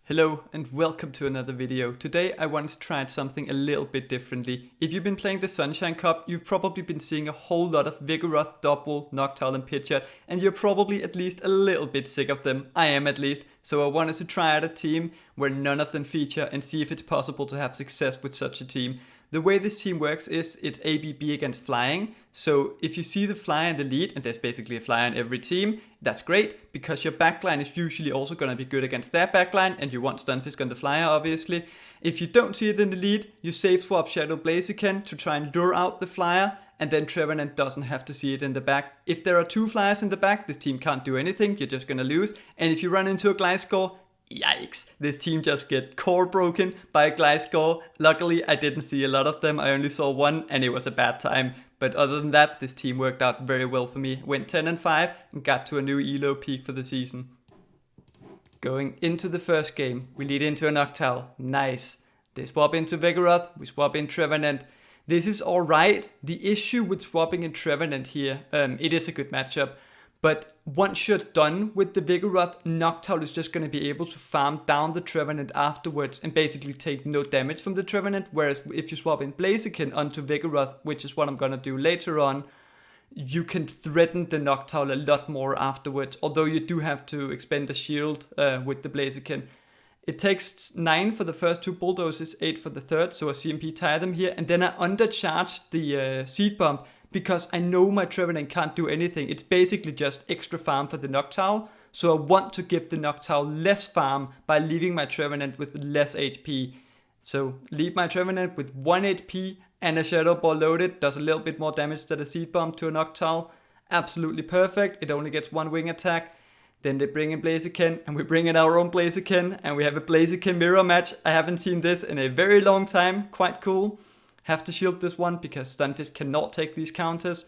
Hello and welcome to another video. Today I wanted to try something a little bit differently. If you've been playing the Sunshine Cup, you've probably been seeing a whole lot of Vigoroth, Dubwool, Noctowl and Pidgeot, and you're probably at least a little bit sick of them. I am at least. So I wanted to try out a team where none of them feature and see if it's possible to have success with such a team. The way this team works is it's ABB against flying. So if you see the flyer in the lead, and there's basically a flyer in every team, that's great because your backline is usually also going to be good against their backline and you want Stunfisk on the flyer obviously. If you don't see it in the lead, you save swap Shadow Blaziken to try and lure out the flyer, and then Trevenant doesn't have to see it in the back. If there are two flyers in the back, this team can't do anything, you're just going to lose. And if you run into a Gliscor, yikes, this team just get core broken by a Gliscor. Luckily, I didn't see a lot of them. I only saw one and it was a bad time. But other than that, this team worked out very well for me. Went 10-5 and got to a new elo peak for the season. Going into the first game, we lead into a Noctowl. Nice. They swap into Vigoroth, we swap in Trevenant. This is alright. The issue with swapping in Trevenant here, it is a good matchup. But once you're done with the Vigoroth, Noctowl is just going to be able to farm down the Trevenant afterwards and basically take no damage from the Trevenant. Whereas if you swap in Blaziken onto Vigoroth, which is what I'm going to do later on, you can threaten the Noctowl a lot more afterwards. Although you do have to expend a shield with the Blaziken. It takes 9 for the first two bulldozers, 8 for the third, so I CMP tie them here. And then I undercharge the Seed Bomb, because I know my Trevenant can't do anything. It's basically just extra farm for the Noctowl. So I want to give the Noctowl less farm by leaving my Trevenant with less HP. So leave my Trevenant with 1 HP and a Shadow Ball loaded. Does a little bit more damage than a Seed Bomb to a Noctowl. Absolutely perfect. It only gets 1 wing attack. Then they bring in Blaziken and we bring in our own Blaziken. And we have a Blaziken mirror match. I haven't seen this in a very long time. Quite cool. Have to shield this one because Stunfisk cannot take these counters.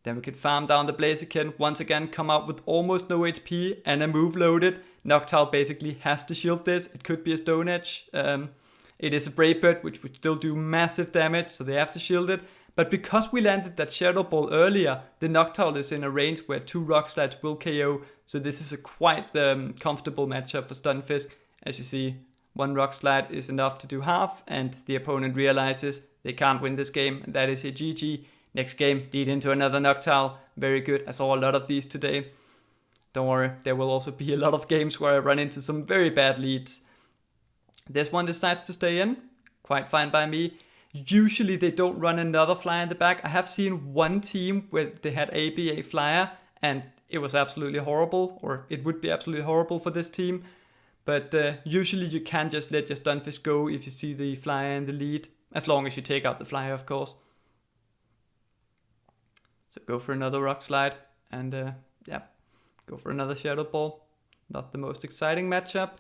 Then we can farm down the Blaziken. Once again, come out with almost no HP and a move loaded. Noctowl basically has to shield this. It could be a Stone Edge. It is a Brave Bird, which would still do massive damage, so they have to shield it. But because we landed that Shadow Ball earlier, the Noctowl is in a range where 2 Rock Slides will KO. So this is a quite comfortable matchup for Stunfisk. As you see, 1 Rock Slide is enough to do half, and the opponent realizes they can't win this game, and that is a GG. Next game, lead into another Noctowl. Very good. I saw a lot of these today. Don't worry, there will also be a lot of games where I run into some very bad leads. This one decides to stay in. Quite fine by me. Usually they don't run another flyer in the back. I have seen one team where they had ABA flyer, and it was absolutely horrible, or it would be absolutely horrible for this team. But usually you can just let your Stunfisk go if you see the flyer in the lead. As long as you take out the flyer, of course. So go for another Rock Slide. And go for another Shadow Ball. Not the most exciting matchup.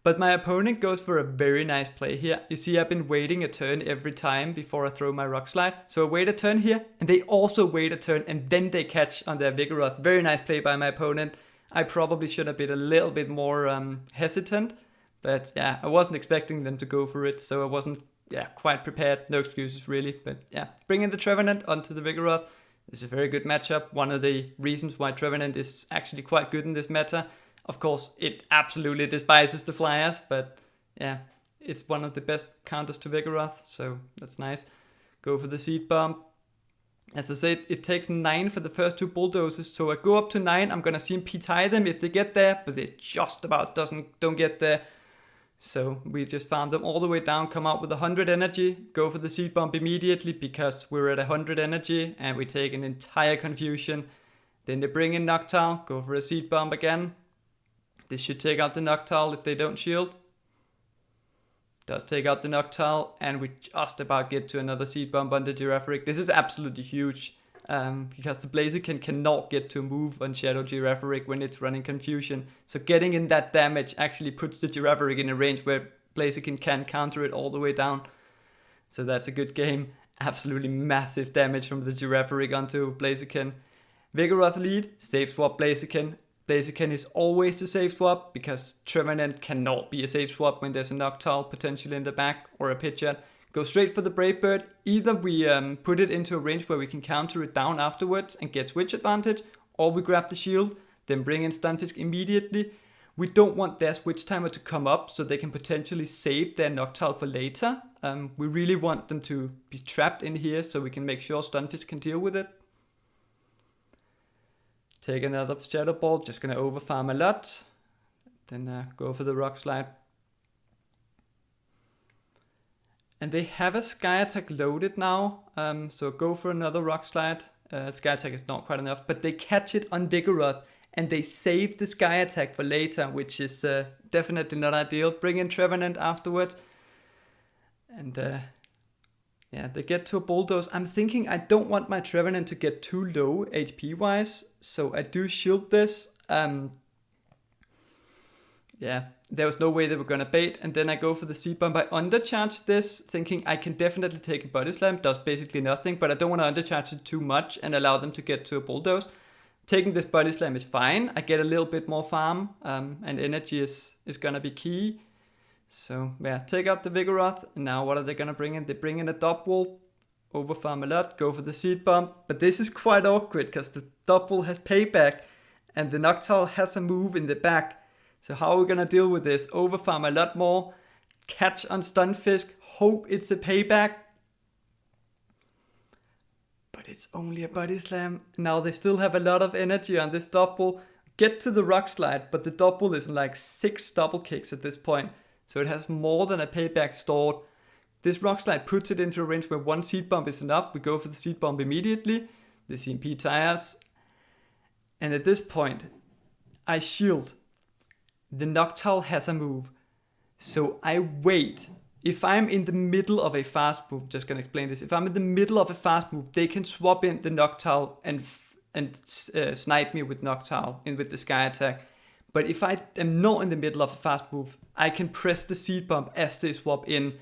But my opponent goes for a very nice play here. You see, I've been waiting a turn every time before I throw my Rock Slide. So I wait a turn here. And they also wait a turn. And then they catch on their Vigoroth. Very nice play by my opponent. I probably should have been a little bit more hesitant. But yeah, I wasn't expecting them to go for it. So I wasn't quite prepared. No excuses really. But yeah, bringing the Trevenant onto the Vigoroth is a very good matchup. One of the reasons why Trevenant is actually quite good in this meta. Of course, it absolutely despises the flyers. But yeah, it's one of the best counters to Vigoroth. So that's nice. Go for the Seed Bomb. As I said, it takes 9 for the first 2 bulldozers. So I go up to 9. I'm going to CMP tie them if they get there. But they just about don't get there. So we just farm them all the way down, come out with 100 energy, go for the Seed Bomb immediately because we're at 100 energy and we take an entire confusion. Then they bring in Noctowl, go for a Seed Bomb again. This should take out the Noctowl if they don't shield. Does take out the Noctowl, and we just about get to another Seed Bomb on the Giraffaric. This is absolutely huge because the Blaziken cannot get to move on Shadow Giraffaric when it's running confusion. So getting in that damage actually puts the Giraffaric in a range where Blaziken can counter it all the way down. So that's a good game. Absolutely massive damage from the Giraffaric onto Blaziken. Vigoroth lead, safe swap Blaziken. Blaziken is always the safe swap because Trevenant cannot be a safe swap when there's a Noctowl potentially in the back or a Pidgeot. Go straight for the Brave Bird. Either we put it into a range where we can counter it down afterwards and get switch advantage, or we grab the shield, then bring in Stunfisk immediately. We don't want their switch timer to come up so they can potentially save their Noctowl for later. We really want them to be trapped in here so we can make sure Stunfisk can deal with it. Take another Shadow Ball, just gonna overfarm a lot. Then go for the Rock Slide. And they have a Sky Attack loaded now, so go for another Rock Slide. Sky Attack is not quite enough, but they catch it on Vigoroth and they save the Sky Attack for later, which is definitely not ideal. Bring in Trevenant afterwards. And yeah, they get to a Bulldoze. I'm thinking I don't want my Trevenant to get too low HP wise, so I do shield this. Yeah, there was no way they were gonna bait, and then I go for the Seed Bomb. I undercharge this, thinking I can definitely take a Body Slam, does basically nothing, but I don't want to undercharge it too much and allow them to get to a Bulldoze. Taking this Body Slam is fine. I get a little bit more farm, and energy is gonna be key. So yeah, take out the Vigoroth, and now what are they gonna bring in? They bring in a Dubwool, overfarm a lot, go for the Seed Bomb, but this is quite awkward because the Dubwool has payback, and the Noctowl has a move in the back. So how are we gonna deal with this? Overfarm a lot more, catch on Stunfisk, hope it's a payback. But it's only a Body Slam. Now they still have a lot of energy on this Dubwool. Get to the Rock Slide, but the Dubwool is in like 6 double kicks at this point. So it has more than a payback stored. This Rock Slide puts it into a range where 1 Seed Bomb is enough. We go for the Seed Bomb immediately. The CMP tires. And at this point, I shield. The Noctowl has a move. So I wait. If I'm in the middle of a fast move, just gonna explain this. If I'm in the middle of a fast move, they can swap in the Noctowl and snipe me with Noctowl and with the Sky Attack. But if I am not in the middle of a fast move, I can press the Seed Bomb as they swap in.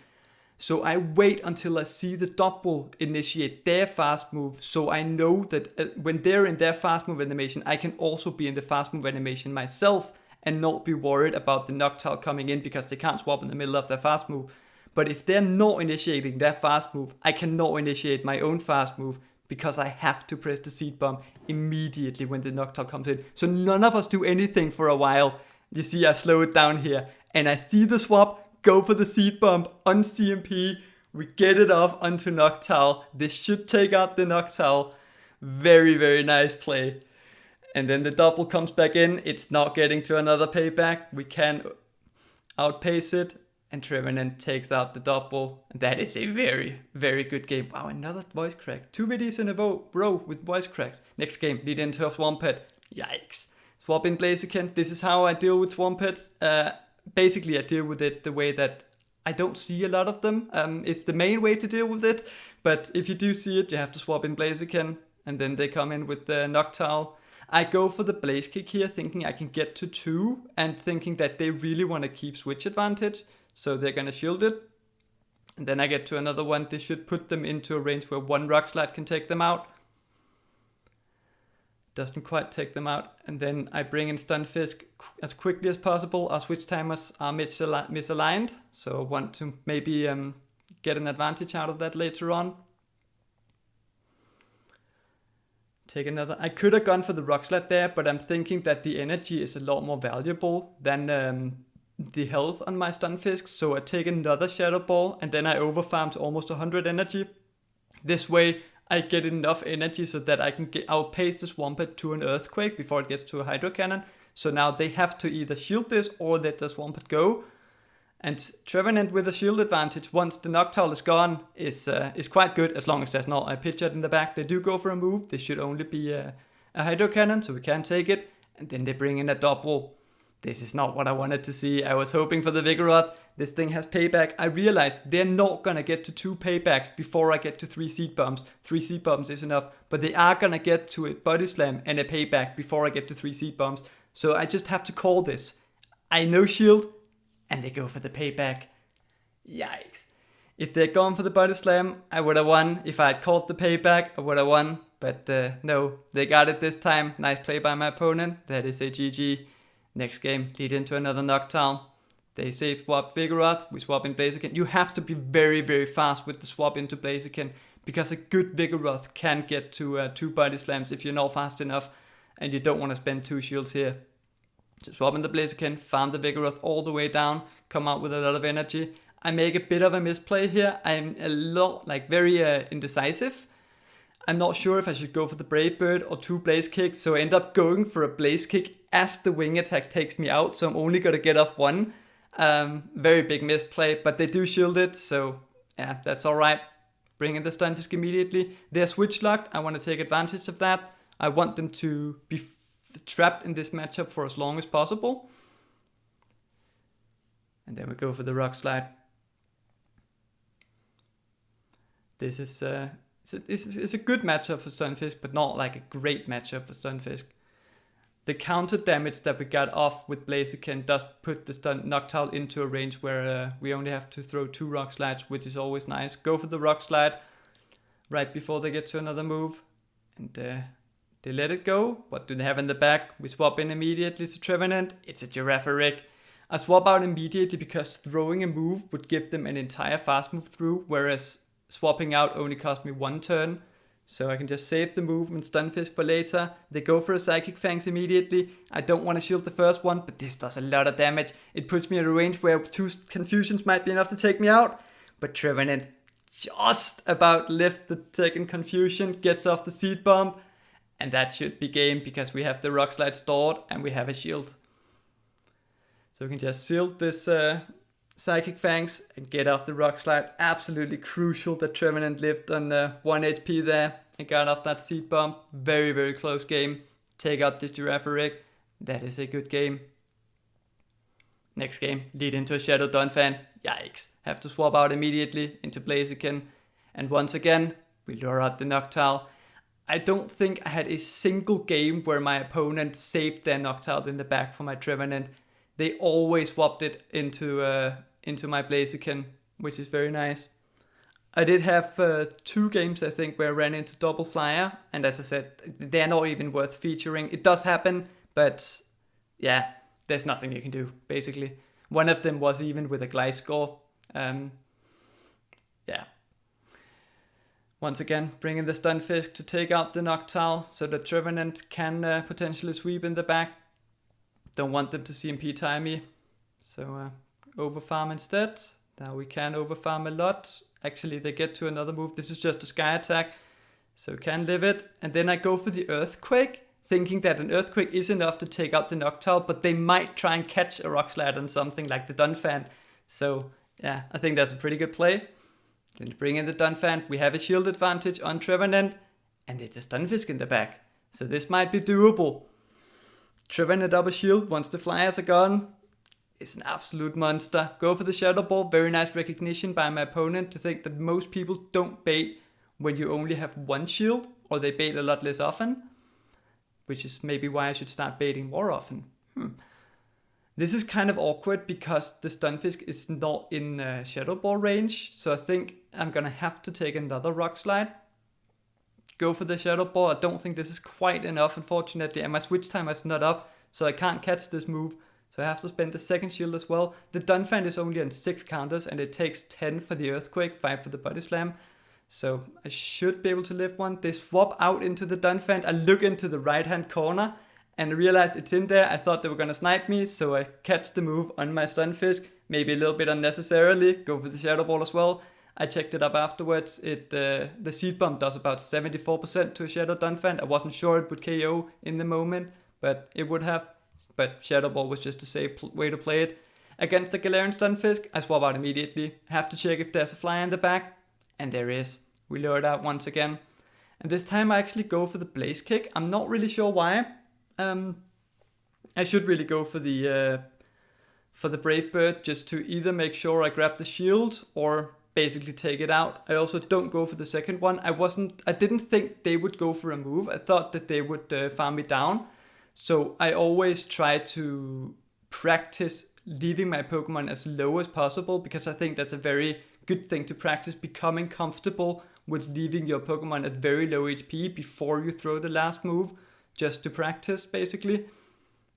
So I wait until I see the Dubwool initiate their fast move, so I know that when they're in their fast move animation, I can also be in the fast move animation myself and not be worried about the Noctowl coming in because they can't swap in the middle of their fast move. But if they're not initiating their fast move, I cannot initiate my own fast move because I have to press the Seed Bomb immediately when the Noctowl comes in. So none of us do anything for a while. You see I slow it down here. And I see the swap, go for the Seed Bomb on CMP. We get it off onto Noctowl. This should take out the Noctowl. Very, very nice play. And then the Dubwool comes back in. It's not getting to another payback. We can outpace it. And Trevenant takes out the Dubwool. And that is a very, very good game. Wow, another voice crack. 2 videos in a row with voice cracks. Next game, lead into a Swampert. Yikes. Swap in Blaziken. This is how I deal with Swamperts. Basically, I deal with it the way that I don't see a lot of them. It's the main way to deal with it. But if you do see it, you have to swap in Blaziken. And then they come in with the Noctowl. I go for the Blaze Kick here, thinking I can get to 2. And thinking that they really want to keep switch advantage. So they're going to shield it. And then I get to another one. This should put them into a range where 1 Rock Slide can take them out. Doesn't quite take them out. And then I bring in Stunfisk as quickly as possible. Our switch timers are misaligned. So I want to maybe get an advantage out of that later on. Take another. I could have gone for the Rock Slide there, but I'm thinking that the energy is a lot more valuable than the health on my Stunfisk. So I take another Shadow Ball and then I overfarm to almost 100 energy. This way I get enough energy so that I can outpace the Swampert to an Earthquake before it gets to a Hydro Cannon. So now they have to either shield this or let the Swampert go. And Trevenant with a shield advantage once the Noctowl is gone is quite good, as long as there's not a Pidgeot in the back. They do go for a move. This should only be a Hydro Cannon, so we can take it. And then they bring in a Dubwool. This is not what I wanted to see. I was hoping for the Vigoroth. This thing has payback. I realized they're not going to get to 2 paybacks before I get to 3 Seed Bombs. 3 Seed Bombs is enough. But they are going to get to a Body Slam and a payback before I get to 3 Seed Bombs. So I just have to call this. I no shield. And they go for the payback. Yikes. If they'd gone for the Body Slam, I would have won. If I had called the payback, I would have won. But no, they got it this time. Nice play by my opponent. That is a GG. Next game, lead into another Noctowl. They save swap Vigoroth. We swap in Blaziken. You have to be very, very fast with the swap into Blaziken, because a good Vigoroth can get to 2 Body Slams if you're not fast enough. And you don't want to spend 2 shields here. So swap in the Blaziken, farm the Vigoroth all the way down, come out with a lot of energy. I make a bit of a misplay here. I'm a lot, very indecisive. I'm not sure if I should go for the Brave Bird or 2 Blaze Kicks, so I end up going for a Blaze Kick as the wing attack takes me out, so I'm only going to get off 1. Very big misplay, but they do shield it, so yeah, that's alright. Bring in the Stunfisk immediately. They're switch locked, I want to take advantage of that. I want them to be trapped in this matchup for as long as possible. And then we go for the Rock Slide. This is it's a good matchup for Stunfisk, but not like a great matchup for Stunfisk. The counter damage that we got off with Blaziken does put the Noctowl into a range where we only have to throw 2 Rock Slides, which is always nice. Go for the Rock Slide right before they get to another move. And they let it go. What do they have in the back? We swap in immediately to Trevenant. It's a Girafarig. I swap out immediately because throwing a move would give them an entire fast move through, whereas swapping out only cost me 1 turn. So I can just save the move and Stunfisk for later. They go for a Psychic Fangs immediately. I don't want to shield the first one, but this does a lot of damage. It puts me in a range where 2 Confusions might be enough to take me out. But Trevenant just about lifts the second Confusion, gets off the Seed Bomb. And that should be game because we have the Rock Slide stored and we have a shield. So we can just shield this Psychic Fangs and get off the Rock Slide. Absolutely crucial that Trevenant lived on 1 HP there and got off that Seed Bomb. Very, very close game. Take out this Girafarig. That is a good game. Next game, lead into a Shadow Donphan. Yikes. Have to swap out immediately into Blaziken. And once again, we lure out the Noctowl. I don't think I had a single game where my opponent saved their Noctowl in the back for my Trevenant. They always swapped it into my Blaziken, which is very nice. I did have 2 games, I think, where I ran into Double Flyer, and as I said, they're not even worth featuring. It does happen, but yeah, there's nothing you can do, basically. One of them was even with a Gliscor. Yeah. Once again, bring in the Stunfisk to take out the Noctowl, so the Trevenant can potentially sweep in the back. Don't want them to CMP time me, so overfarm instead. Now we can overfarm a lot. Actually, they get to another move. This is just a Sky Attack, so can live it. And then I go for the Earthquake, thinking that an Earthquake is enough to take out the Noctowl, but they might try and catch a Rock Slide on something like the Donphan. So yeah, I think that's a pretty good play. Then bring in the Donphan. We have a shield advantage on Trevenant, and it's a Stunfisk in the back. So this might be doable. Trevenant up a shield once the flyers are gone. It's an absolute monster. Go for the Shadow Ball. Very nice recognition by my opponent to think that most people don't bait when you only have 1 shield, or they bait a lot less often, which is maybe why I should start baiting more often. This is kind of awkward because the Stunfisk is not in Shadow Ball range, so I think I'm gonna have to take another Rock Slide. Go for the Shadow Ball. I don't think this is quite enough, unfortunately, and my switch time is not up, so I can't catch this move. So I have to spend the second shield as well. The Donphan is only on 6 counters, and it takes 10 for the Earthquake, 5 for the Body Slam. So I should be able to live one. They swap out into the Donphan. I look into the right-hand corner and realize it's in there. I thought they were going to snipe me, so I catch the move on my Stunfisk. Maybe a little bit unnecessarily. Go for the Shadow Ball as well. I checked it up afterwards. The Seed Bomb does about 74% to a Shadow Donphan. I wasn't sure it would KO in the moment, but it would have. But Shadow Ball was just a safe way to play it. Against the Galarian Stunfisk, I swap out immediately. Have to check if there's a flyer in the back, and there is. We lure it out once again. And this time I actually go for the Blaze Kick. I'm not really sure why. I should really go for the Brave Bird just to either make sure I grab the shield or basically take it out. I also don't go for the second one. I didn't think they would go for a move. I thought that they would farm me down. So I always try to practice leaving my Pokemon as low as possible, because I think that's a very good thing to practice, becoming comfortable with leaving your Pokemon at very low HP before you throw the last move, just to practice basically.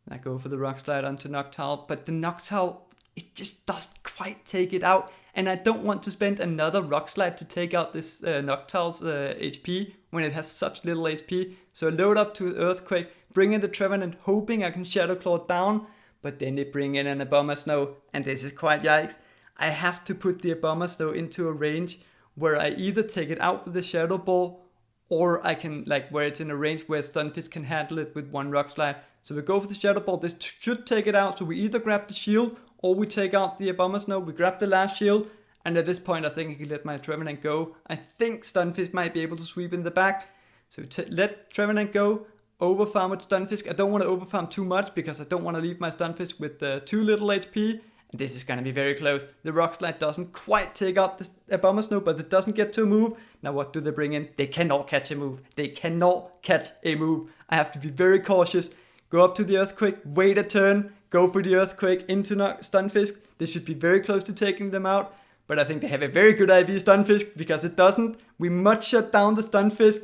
I go for the Rock Slide onto Noctowl, but the Noctowl, it just doesn't quite take it out, and I don't want to spend another Rock Slide to take out this Noctowl's HP when it has such little HP. So I load up to Earthquake, bring in the Trevenant hoping I can Shadow Claw down, but then they bring in an Abomasnow, and this is quite yikes. I have to put the Abomasnow into a range where I either take it out with the Shadow Ball, or I can, like, where it's in a range where Stunfisk can handle it with one Rock Slide. So we go for the Shadow Ball. This should take it out. So we either grab the shield or we take out the Abomasnow. We grab the last shield. And at this point, I think I can let my Trevenant go. I think Stunfisk might be able to sweep in the back. So let Trevenant go. Overfarm with Stunfisk. I don't want to overfarm too much because I don't want to leave my Stunfisk with too little HP. And this is going to be very close. The Rock Slide doesn't quite take out the Abomasnow, but it doesn't get to a move. Now what do they bring in? They cannot catch a move. They cannot catch a move. I have to be very cautious. Go up to the Earthquake, wait a turn, go for the Earthquake into Stunfisk. This should be very close to taking them out. But I think they have a very good IV Stunfisk because it doesn't. We must shut down the Stunfisk.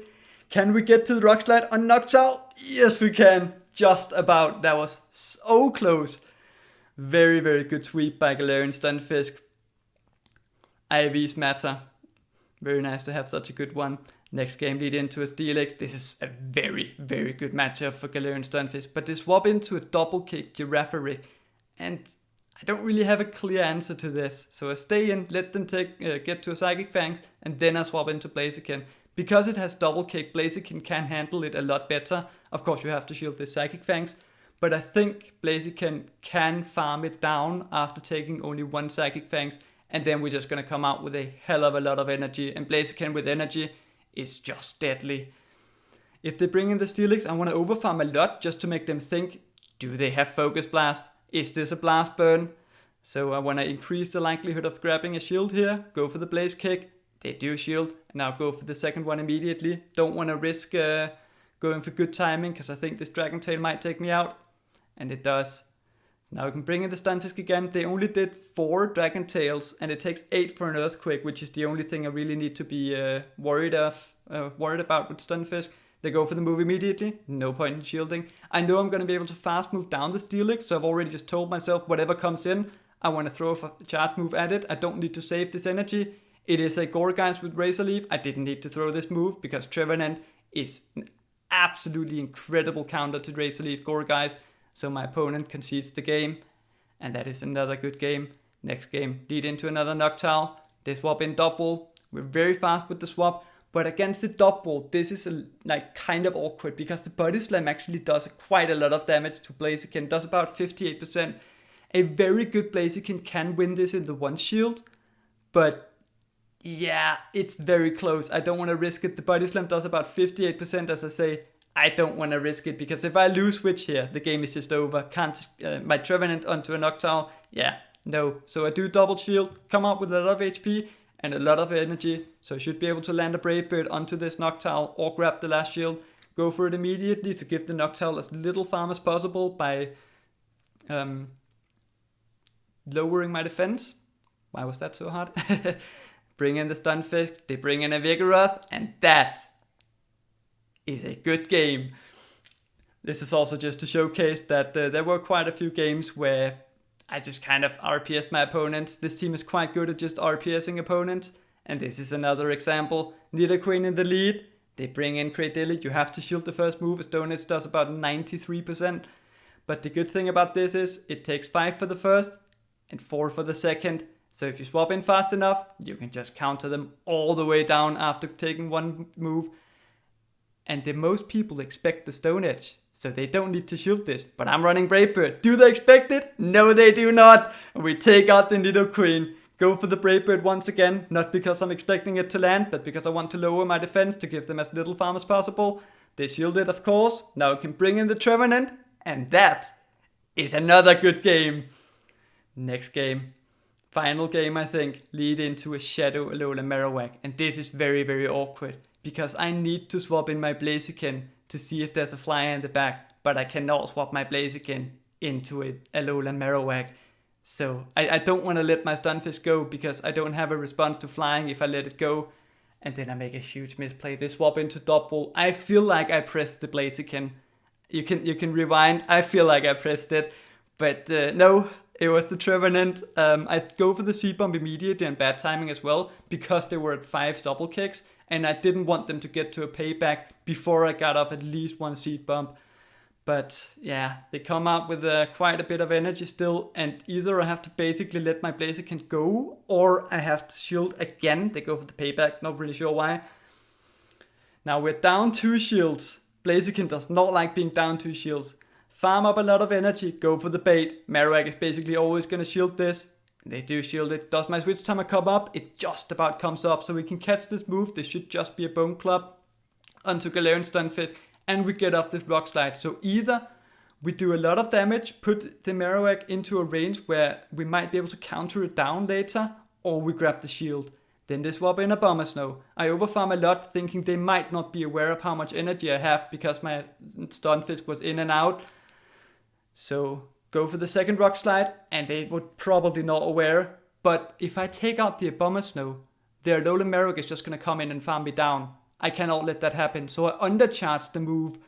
Can we get to the Rock Slide on Noctowl? Yes, we can. Just about. That was so close. Very, very good sweep by Galarian Stunfisk. IVs matter. Very nice to have such a good one. Next game lead into a Steelix. This is a very, very good matchup for Galarian Stunfisk. But they swap into a double kick Girafarig. And I don't really have a clear answer to this. So I stay in, let them get to a Psychic Fangs, and then I swap into Blaziken. Because it has double kick, Blaziken can handle it a lot better. Of course, you have to shield the Psychic Fangs. But I think Blaziken can farm it down after taking only one Psychic Fangs. And then we're just going to come out with a hell of a lot of energy. And Blaziken with energy is just deadly. If they bring in the Steelix, I want to overfarm a lot just to make them think, do they have Focus Blast? Is this a Blast Burn? So I want to increase the likelihood of grabbing a shield here. Go for the Blaze Kick. They do shield. And now go for the second one immediately. Don't want to risk going for good timing because I think this Dragon Tail might take me out. And it does. So now we can bring in the Stunfisk again. They only did 4 Dragon Tails and it takes 8 for an Earthquake, which is the only thing I really need to be worried about with Stunfisk. They go for the move immediately. No point in shielding. I know I'm going to be able to fast move down the Steelix, so I've already just told myself whatever comes in, I want to throw a charge move at it. I don't need to save this energy. It is a Gourgeist with Razor Leaf. I didn't need to throw this move because Trevenant is an absolutely incredible counter to Razor Leaf Gourgeist. So my opponent concedes the game. And that is another good game. Next game, lead into another Noctowl. They swap in Dubwool. We're very fast with the swap. But against the Dubwool, this is kind of awkward. Because the Body Slam actually does quite a lot of damage to Blaziken. Does about 58%. A very good Blaziken can win this in the one shield. But yeah, it's very close. I don't want to risk it. The Body Slam does about 58%, as I say. I don't want to risk it because if I lose switch here, the game is just over. Can't my Trevenant onto a Noctowl? Yeah, no. So I do double shield, come out with a lot of HP and a lot of energy. So I should be able to land a Brave Bird onto this Noctowl or grab the last shield. Go for it immediately to give the Noctowl as little farm as possible by lowering my defense. Why was that so hard? Bring in the Stunfisk, they bring in a Vigoroth, and that is a good game. This is also just to showcase that there were quite a few games where I just kind of RPS'd my opponents. This team is quite good at just RPSing opponents, and this is another example. Nidoqueen in the lead, they bring in Cradily. You have to shield the first move, Stone Edge does about 93%. But the good thing about this is it takes 5 for the first and 4 for the second. So if you swap in fast enough, you can just counter them all the way down after taking one move. And the most people expect the Stone Edge, so they don't need to shield this. But I'm running Brave Bird. Do they expect it? No, they do not. We take out the Nidoqueen. Go for the Brave Bird once again. Not because I'm expecting it to land, but because I want to lower my defense to give them as little farm as possible. They shield it, of course. Now I can bring in the Trevenant. And that is another good game. Next game. Final game, I think. Lead into a Shadow Alola Marowak. And this is very, very awkward. Because I need to swap in my Blaziken to see if there's a flyer in the back. But I cannot swap my Blaziken into a Alola Marowak. So I don't want to let my Stunfisk go because I don't have a response to flying if I let it go. And then I make a huge misplay. They swap into Dubwool. I feel like I pressed the Blaziken. You can rewind. I feel like I pressed it. But no, it was the Trevenant. I go for the Seed Bomb immediately and bad timing as well. Because they were at 5 double kicks. And I didn't want them to get to a payback before I got off at least one Seed Bomb. But yeah, they come out with quite a bit of energy still, and either I have to basically let my Blaziken go, or I have to shield again. They go for the payback, not really sure why. Now we're down 2 shields. Blaziken does not like being down 2 shields. Farm up a lot of energy, go for the bait. Marowak is basically always going to shield this. They do shield it. Does my switch timer come up? It just about comes up, so we can catch this move. This should just be a Bone Club onto Galarian Stunfisk, and we get off this Rock Slide. So either we do a lot of damage, put the Marowak into a range where we might be able to counter it down later, or we grab the shield. Then they swap in a Bomber Snow. I overfarm a lot, thinking they might not be aware of how much energy I have because my Stunfisk was in and out. So go for the second Rock Slide, and they would probably not aware. But if I take out the Bomber Snow, their Alolan Marowak is just going to come in and farm me down. I cannot let that happen. So I undercharge the move,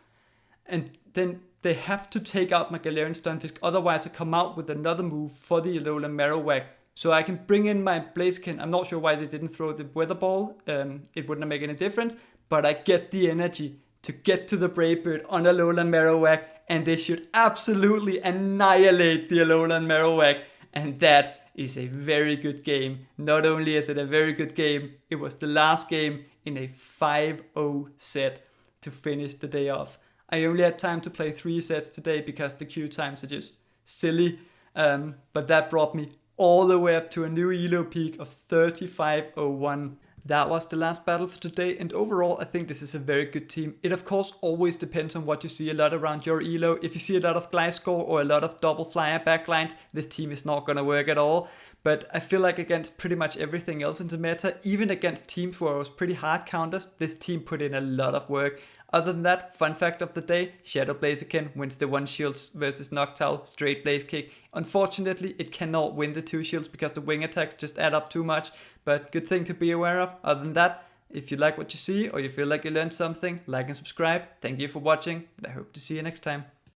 and then they have to take out my Galarian Stunfisk. Otherwise I come out with another move for the Alolan Marowak. So I can bring in my Blaziken. I'm not sure why they didn't throw the Weather Ball. It wouldn't make any difference. But I get the energy to get to the Brave Bird on Alolan Marowak. And they should absolutely annihilate the Alolan Marowak. And that is a very good game. Not only is it a very good game, it was the last game in a 5-0 set to finish the day off. I only had time to play 3 sets today because the queue times are just silly. But that brought me all the way up to a new elo peak of 35.01. That was the last battle for today, and overall I think this is a very good team. It of course always depends on what you see a lot around your elo. If you see a lot of Gliscor or a lot of double flyer backlines, this team is not gonna work at all. But I feel like against pretty much everything else in the meta, even against teams where it was pretty hard counters, this team put in a lot of work. Other than that, fun fact of the day, Shadow Blaziken wins the 1 shields versus Noctowl straight Blaze Kick. Unfortunately, it cannot win the 2 shields because the wing attacks just add up too much, but good thing to be aware of. Other than that, if you like what you see or you feel like you learned something, like and subscribe. Thank you for watching, and I hope to see you next time.